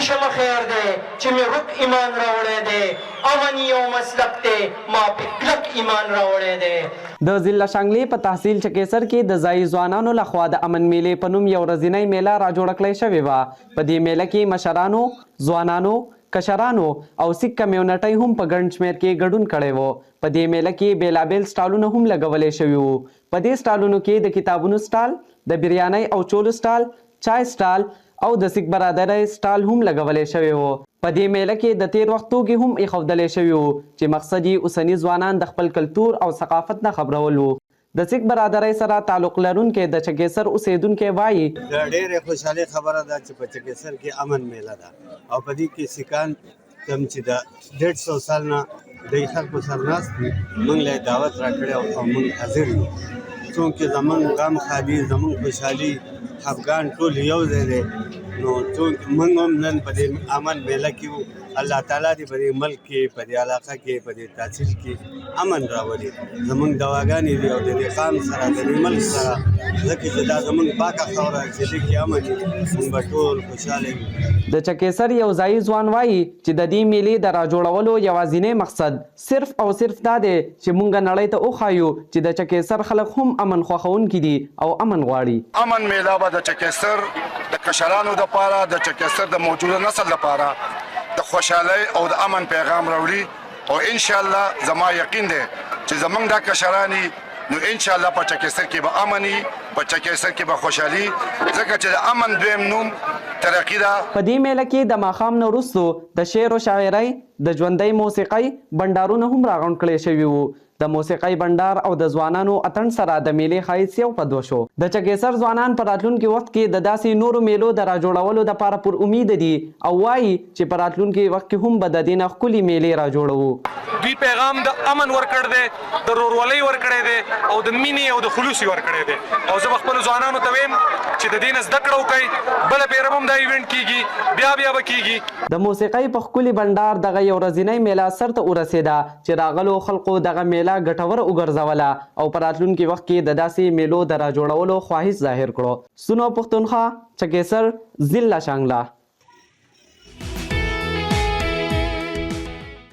شمه خیر دی چې مې روک ایمان راوړی دی امن یو مسلک دی ما پې کلک ایمان راوړی دی د ضلع شانګلې په تحصیل چکیسر کې د ځایي ځوانانو لخوا د امن میلې په نوم یو ورځنۍ میله راجوړه کړې شوې وه. په دې میله کې مشرانو، ځوانانو، کشرانو او سیک کمیونټۍ هم په ګڼ شمېر کې ګډون کړی و. په دې میله کې بېلابېل سټالونه هم لګولی شوي وو. په دې سټالونو کې د کتابونو سټال، د بریانۍ او چولو سټال، چای سټال او د سیک برادرۍ سټال هم لګولی شوی و. په دې میله کې د تیر وخت توکي هم ایښودلی شوي وو چې مقصد یې اوسني ځوانان د خپل کلتور او ثقافت نه خبرول وو. د سیک برادرۍ سره تعلق لرونکی د چکیسر اوسیدونکی وایي د ډېرې خوشحالۍ خبره ده چې په چکیسر کې امن میله ده او په دې کې سیکان کوم چې د 150 سال نه د خلکو سره ناست دي موږ له دعوت راکړی او موږ حاضر یو څومره زمونږ غم خالي زمونږ خوشحالي افغان ټول یو ځای دی نو څومره موږ هم نن په دې امن میله کې وو. الله تعالی دې په دې ملک کې په دې علاقه کې په دې تحصیل کې امن راولي زمونږ دواګانې دي او د دې قام سره د دې ملک سره ځکه چې دا زمونږ پاکه خاوره چې دې کې امن وي موږ به ټول خوشحاله یو. د چکیسر یو ځایي ځوان وایي چې د دې میلې د راجوړولو یوازینی مقصد صرف او صرف دا دی چې موږ نړۍ ته وښایو چې د چکیسر خلک هم امن خوښونکي دي او امن غواړي. امن میله به د چکیسر د کشرانو دپاره د چکیسر د موجوده نسل دپاره د خوشحالۍ او د امن پیغام راوړي او انشاءالله زما یقین دی چې زمونږ دا کشرانی نو انشاءالله په چکیسر کې به امن وي په چکیسر کې به خوشحالي ځکه چې د امن دویم نوم ترقي ده. په دې میله کې د ماښام نه وروستو د شعر و شاعرۍ د ژوندۍ موسیقۍ بنډارونه هم راغونډ کړی شوي وو. د موسیقۍ بنډار او د ځوانانو اتڼ سره د میلې ښایست یو په دوه شو. د چکیسر ځوانان په راتلونکي وخت کې د داسې نورو میلو د راجوړولو دپاره پر امید دي او وایي چې په راتلونکي وخت کې هم به د دې نه ښکلې میلې راجوړوو. دوی پیغام د امن ورکړ دی د ورورولۍ ورکړی دی او د مینې او د خلوص ورکړی دی او زه به خپلو ځوانانو ته وایم چې د دې نه زده کړه وکړئ بله پیره هم دا ایونټ کیږي بیا به کیږي. د موسیقۍ په ښکلي بنډار دغه یو ورځنۍ میله سرته ورسېده چې راغلو خلکو دغه میله ګټور وګرځوله او په راتلونکي وخت کې د داسې میلو د راجوړولو خواهش ظاهر کړو. سنو پښتونخوا، چکیسر، ضلع شانګله.